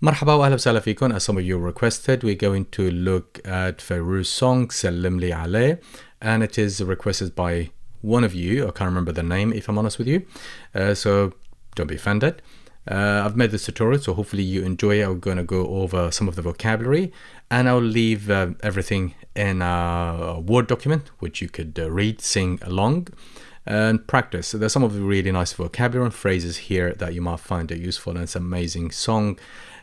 مرحبا واهلا وسهلا فيكم. As some of you requested, we're going to look at Fairouz song سلملي عليه, and it is requested by one of you. I can't remember the name if I'm honest with you, so don't be offended. I've made this tutorial, so hopefully you enjoy it. I'm going to go over some of the vocabulary, and I'll leave everything in a Word document which you could read, sing along and practice. So there's some of the really nice vocabulary and phrases here that you might find it useful, and it's an amazing song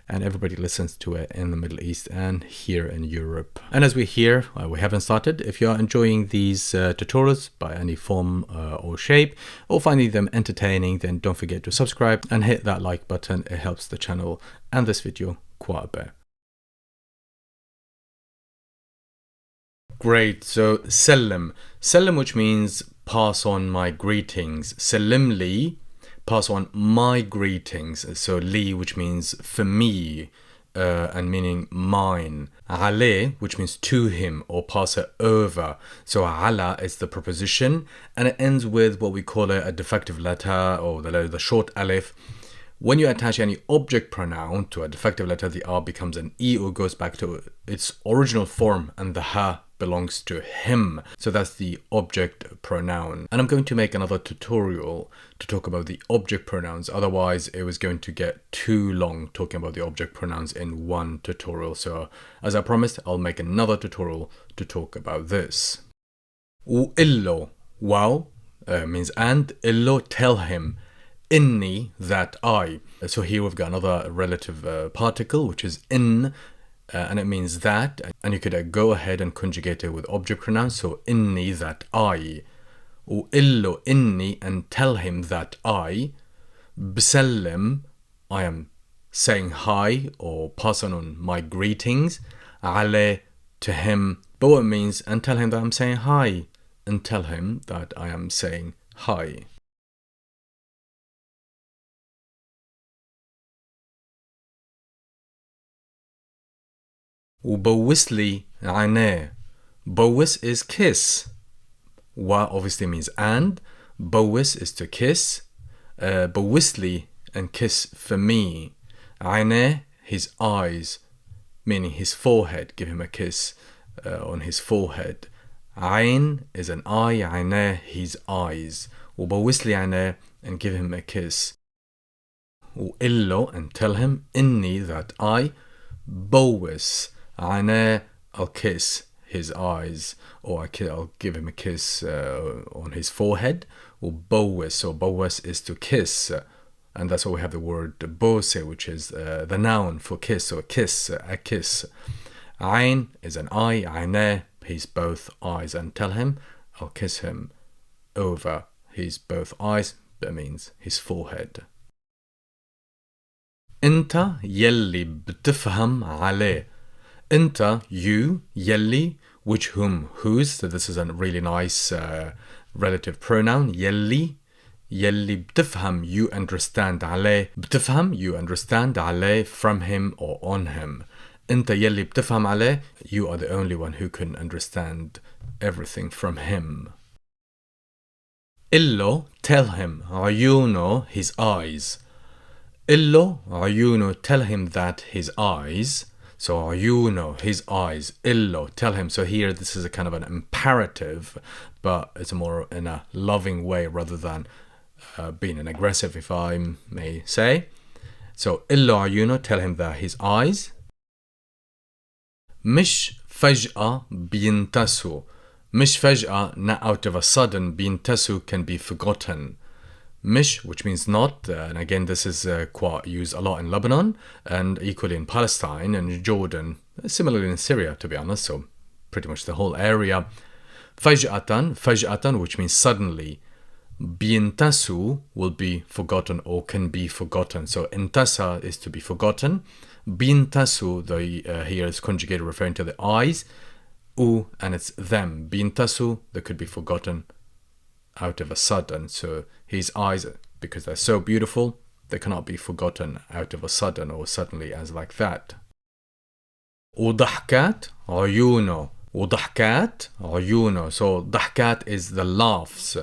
and everybody listens to it in the Middle East and here in Europe. And as we hear, we haven't started. If you are enjoying these tutorials by any form or shape, or finding them entertaining, then don't forget to subscribe and hit that like button. It helps the channel and this video quite a bit. Great. So Selim, which means pass on my greetings. Selimli, pass on my greetings. So li, which means for me, and meaning mine. عليه, which means to him or pass it over. So على is the preposition, and it ends with what we call a defective letter, or the short alif. When you attach any object pronoun to a defective letter, the R becomes an E or goes back to its original form, and the ha belongs to him. So that's the object pronoun. And I'm going to make another tutorial to talk about the object pronouns. Otherwise, it was going to get too long talking about the object pronouns in one tutorial. So as I promised, I'll make another tutorial to talk about this. Illo, wow, means and. Illo, tell him. Inni, that I. So here we've got another relative particle, which is in, and it means that, and you could go ahead and conjugate it with object pronouns. So inni, that I. Illo inni, and tell him that I. Bsellim, I am saying hi or passing on my greetings. عليه, to him. But what it means, and tell him that I'm saying hi, and tell him that I am saying hi. وبوسلي عينيه. Bowis is kiss. Wa obviously means and. Bowis is to kiss. Bowisli, and kiss for me. عينيه, his eyes, meaning his forehead. Give him a kiss on his forehead. عين is an eye. عينيه, his eyes. وبوسلي عينيه, and give him a kiss. وإلو, and tell him. إني, that I. Bowis عينيه, I'll kiss his eyes, or I'll give him a kiss on his forehead. Or bowis, so bowis is to kiss, and that's why we have the word bose, which is the noun for kiss, or kiss, a kiss. Ain is an eye. عينيه, his both eyes, and tell him I'll kiss him over his both eyes. That means his forehead. انت يلي بتفهم عليه. Inta, you, yelli, which, whom, whose. So this is a really nice relative pronoun. Yelli, yelli btafham, you understand. عليه, btafham, you understand. عليه, from him or on him. Inta yelli btafham عليه, you are the only one who can understand everything from him. Illo, tell him. عيونه, his eyes. Illo, عيونه, tell him that his eyes. So his eyes. Illo, tell him. So here this is a kind of an imperative, but it's more in a loving way rather than being an aggressive, if I may say. So illo, tell him that his eyes. مش فجأة بينتسوا. مش فجأة, not out of a sudden. بينتسوا can be forgotten. Mish, which means not, and again this is quite used a lot in Lebanon and equally in Palestine and Jordan, similarly in Syria, to be honest, so pretty much the whole area. Faj'atan, which means suddenly. Biintasu will be forgotten or can be forgotten. So intasa is to be forgotten. Biintasu, here is conjugated referring to the eyes. U, and it's them. Biintasu, they could be forgotten out of a sudden. So his eyes, because they're so beautiful, they cannot be forgotten out of a sudden or suddenly as like that. وضحكات عيونه. وضحكات عيونه. So ضحكات is the laughs.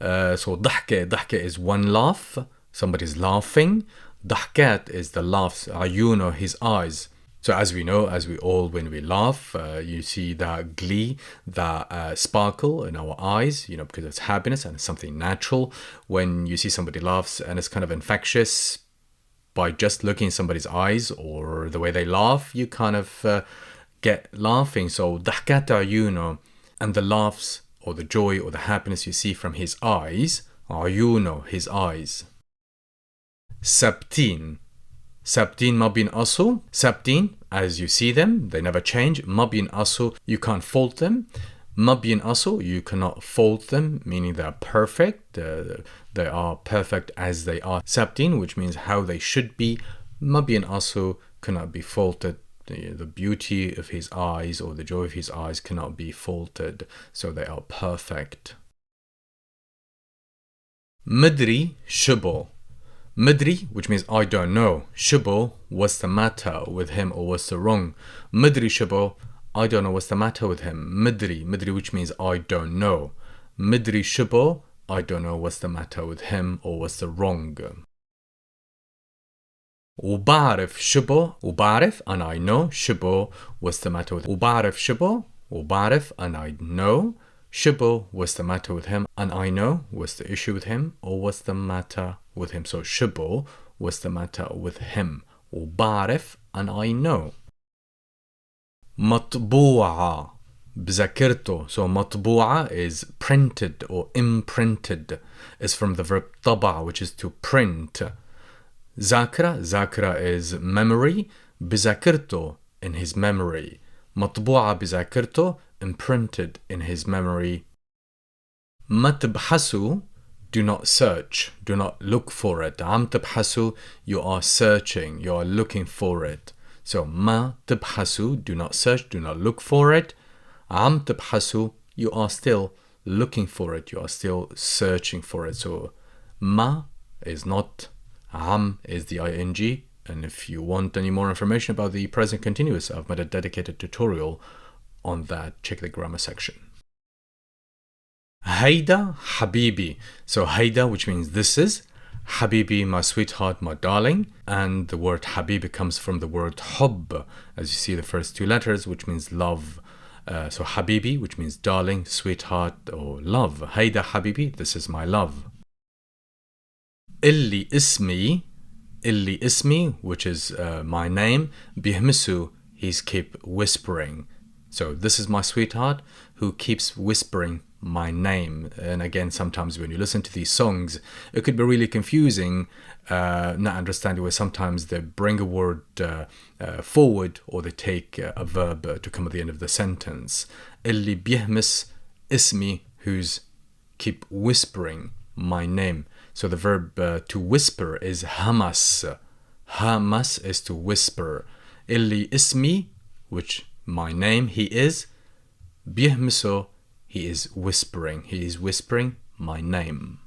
So ضحكة is one laugh. Somebody's laughing. ضحكات is the laughs. عيونه, his eyes. So as we know, as we all, when we laugh, you see that glee, that sparkle in our eyes, you know, because it's happiness and it's something natural. When you see somebody laughs and it's kind of infectious, by just looking in somebody's eyes or the way they laugh, you kind of get laughing. So ضحكات عيونه, and the laughs or the joy or the happiness you see from his eyes, عيونه, his eyes. ثابتين. ثابتين ما بينقصوا. ثابتين, as you see them, they never change. ما بينقصوا, you can't fault them. ما بينقصوا, you cannot fault them, meaning they're perfect. They are perfect as they are. ثابتين, which means how they should be. ما بينقصوا cannot be faulted. The beauty of his eyes or the joy of his eyes cannot be faulted. So they are perfect. مدري شبو. Midri, which means I don't know. Shibo, what's the matter with him or what's the wrong? Midri Shibo, I don't know what's the matter with him. Midri, which means I don't know. Midri Shibo, I don't know what's the matter with him or what's the wrong. وبعرف شبو, وبعرف, and I know. Shibo, what's the matter with him? وبعرف شبو, وبعرف, and I know. Shibo, what's the matter with him? And I know what's the issue with him or what's the matter with him. So Shibo, what's the matter with him? وبعرف, and I know. مطبوعة بذاكرته. So مطبوعة is printed or imprinted. It's from the verb طبع, which is to print. ذاكرة is memory. بذاكرته, in his memory. مطبوعة بذاكرته, imprinted in his memory. ما تبحثوا, do not search, do not look for it. عم تبحثوا, you are searching, you are looking for it. So ما تبحثوا, do not search, do not look for it. عم تبحثوا, you are still looking for it, you are still searching for it. So ما is not, عم is the ing. And if you want any more information about the present continuous, I've made a dedicated tutorial on that. Check the grammar section. Haida Habibi. So Haida, which means this is. Habibi, my sweetheart, my darling. And the word Habibi comes from the word Hubb, as you see the first two letters, which means love. So Habibi, which means darling, sweetheart, or love. Haida Habibi, this is my love. Illi ismi, Illi ismi, which is my name. Bihmisu, he's keep whispering. So this is my sweetheart who keeps whispering my name. And again, sometimes when you listen to these songs, it could be really confusing, not understanding where sometimes they bring a word forward or they take a verb to come at the end of the sentence. Illi bihmis ismi, who's keep whispering my name. So the verb to whisper is hamas. Hamas is to whisper. Illi ismi, which my name, he is. بيهمسه, he is whispering. He is whispering my name.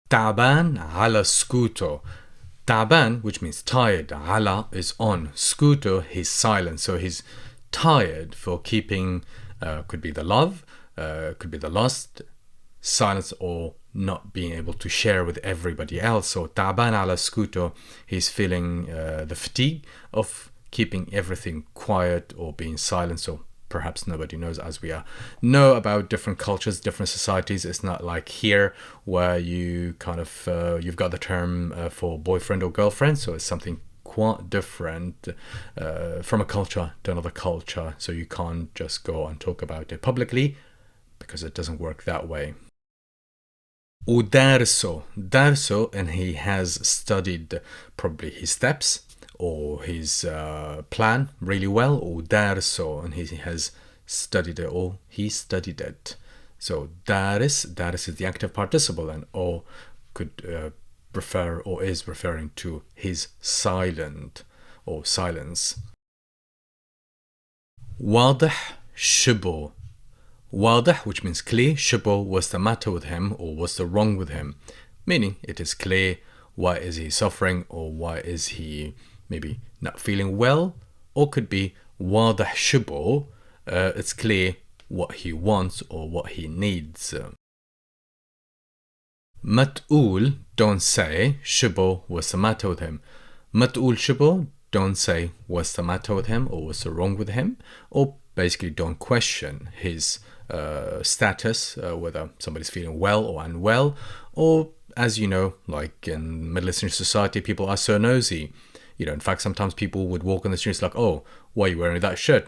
تعبان على سكوتو. تعبان, which means tired. على is on. سكوتو, he's silent. So he's tired for keeping, could be the love, could be the lust, silence, or not being able to share with everybody else. So تعبان على سكوتو, he's feeling the fatigue of keeping everything quiet or being silent. So perhaps nobody knows, as we know about different cultures, different societies. It's not like here where you kind of you've got the term for boyfriend or girlfriend. So it's something quite different from a culture to another culture. So you can't just go and talk about it publicly because it doesn't work that way. ودارسه, darso, and he has studied probably his steps or his plan really well. ودارسه, and he has studied it, or he studied it. So daris is the active participle, and or could refer or is referring to his silent or silence. واضح شبه. واضح, which means clear. شبه, what's the matter with him or what's the wrong with him, meaning it is clear why is he suffering or why is he maybe not feeling well, or could be واضح شبه, it's clear what he wants or what he needs. ما تقول don't say شبو what's the matter with him. ما تقول شبو don't say what's the matter with him or what's wrong with him, or basically don't question his status, whether somebody's feeling well or unwell, or as you know, like in Middle Eastern society, people are so nosy. You know, in fact, sometimes people would walk on the streets like, oh, why are you wearing that shirt?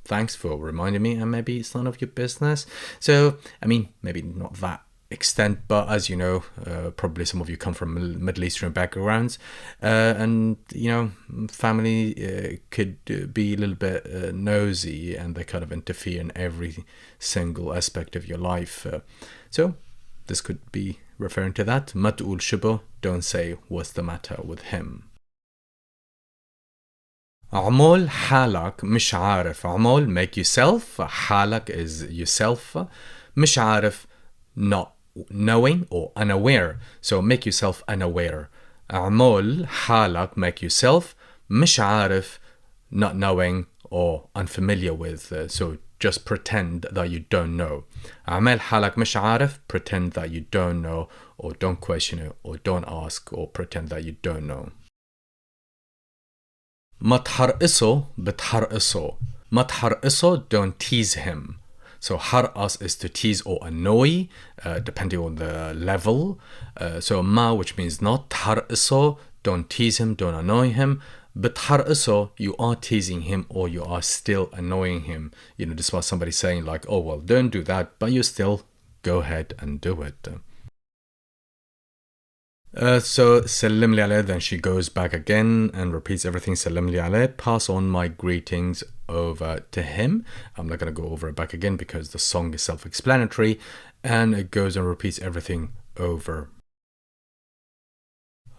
Thanks for reminding me, and maybe it's none of your business. So, I mean, maybe not that extent, but as you know, probably some of you come from Middle Eastern backgrounds, and you know, family could be a little bit nosy, and they kind of interfere in every single aspect of your life. So this could be referring to that. ما تقول شبه, don't say what's the matter with him. عمول حالك مش عارف. عمول make yourself. حالك is yourself. مش عارف not knowing or unaware. So make yourself unaware. عمول حالك make yourself. مش عارف not knowing or unfamiliar with. So just pretend that you don't know. عمل حالك مش عارف. Pretend that you don't know, or don't question it, or don't ask, or pretend that you don't know. ما تحرقصه بتحرقصه. ما تحرقصه, don't tease him. So حرقص is to tease or annoy, depending on the level. So ما, which means not. تحرقصه, don't tease him, don't annoy him. بتحرقصه, you are teasing him or you are still annoying him. You know, despite somebody saying like, oh well, don't do that, but you still go ahead and do it. So سلملي عليه, then she goes back again and repeats everything. سلملي عليه, pass on my greetings over to him. I'm not going to go over it back again because the song is self-explanatory, and it goes and repeats everything over.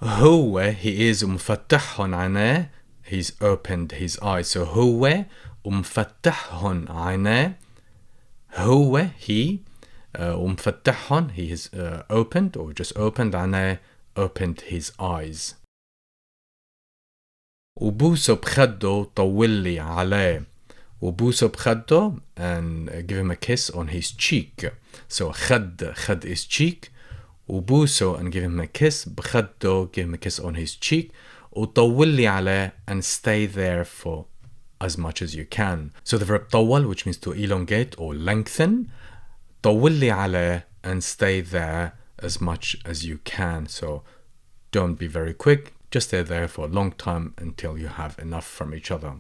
هو, he is مفتحهن عينيه, he's opened his eyes. So هو مفتحهن عينيه. هو, he, مفتحهن, he has opened or just opened عينيه, opened his eyes. وبوسه بخده طولي عليه. وبوسه بخده, and give him a kiss on his cheek. So خد is cheek. وبوسه, and give him a kiss. بخده, give him a kiss on his cheek. وطولي عليه, and stay there for as much as you can. So the verb طول, which means to elongate or lengthen. طولي عليه, and stay there as much as you can. So don't be very quick, just stay there for a long time until you have enough from each other.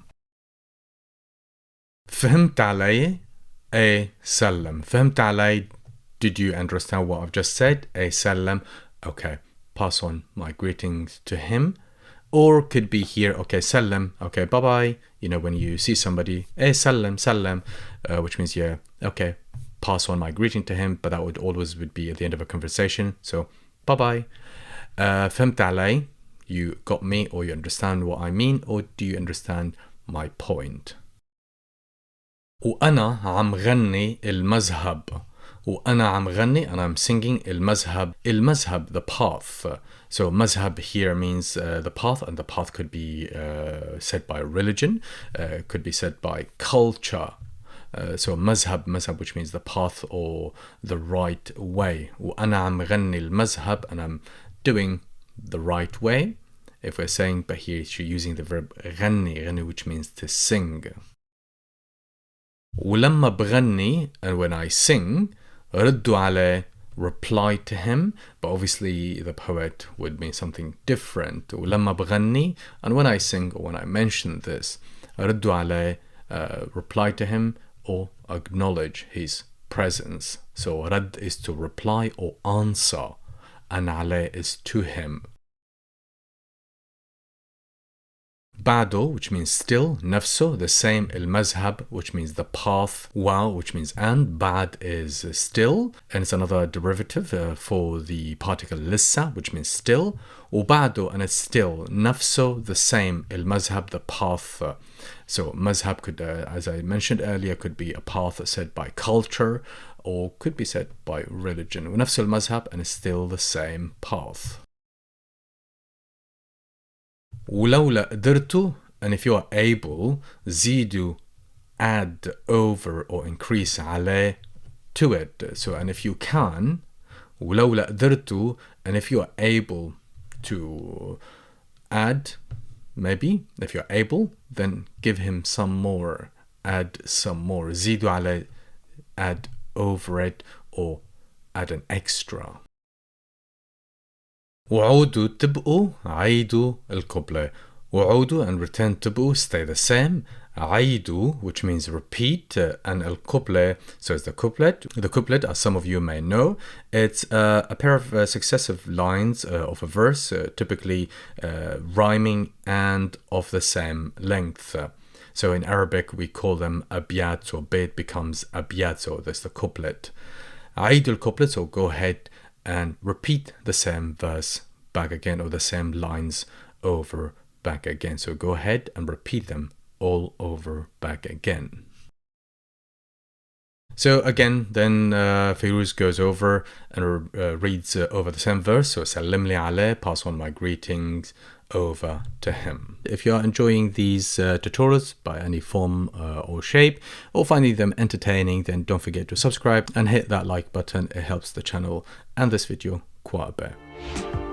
فهمت علي? سلم. فهمت علي? Did you understand what I've just said? سلم. Okay, pass on my greetings to him. Or could be here, okay, سلم, okay, bye bye. You know, when you see somebody, سلم, سلم, which means, yeah, okay, pass on my greeting to him, but that would always be at the end of a conversation. So bye bye. فهمت علي? You got me, or you understand what I mean, or do you understand my point? وأنا عم غني المذهب. وأنا عم غني, and I'm singing المذهب. المذهب, the path. So mazhab here means the path, and the path could be said by religion, could be said by culture. So mazhab, which means the path or the right way. وأنا عم غني المذهب, and I'm doing the right way. If we're saying, but here she's using the verb غني, which means to sing. ولما بغني, and when I sing, ردوا عليه, reply to him, but obviously the poet would mean something different. ولما بغني, and when I sing or when I mention this, ردوا عليه, reply to him or acknowledge his presence. So رد is to reply or answer, and عليه is to him. بعده, which means still. نفسه, the same. المذهب, which means the path. واو, which means and. بعد is still, and it's another derivative for the particle لسه, which means still. وبعده, and it's still. نفسه, the same. المذهب, the path. So mazhab could, as I mentioned earlier, could be a path said by culture, or could be said by religion. ونفس المذهب, and it's still the same path. ولولا قدرتوا, and if you are able, زيدوا, add over or increase عليه, to it. So, and if you can, ولو قدرتوا, and if you are able to add, maybe if you're able, then give him some more, add some more, زيدوا على, add over it, or add an extra. وعودوا تبقوا, عيدوا القبلة. وعودوا and return تبقوا, stay the same. عيدوا, which means repeat, and القبلة, so it's the couplet. The couplet, as some of you may know, it's a pair of successive lines of a verse, typically rhyming and of the same length. So in Arabic we call them abiyat, so bayt becomes abiyat, so that's the couplet. عيدوا القبلة, so go ahead and repeat the same verse back again, or the same lines over back again. So go ahead and repeat them all over back again. So again, then Fairouz goes over and reads over the same verse. So سلملي عليه, pass on my greetings over to him. If you are enjoying these tutorials by any form or shape, or finding them entertaining, then don't forget to subscribe and hit that like button. It helps the channel and this video quite a bit.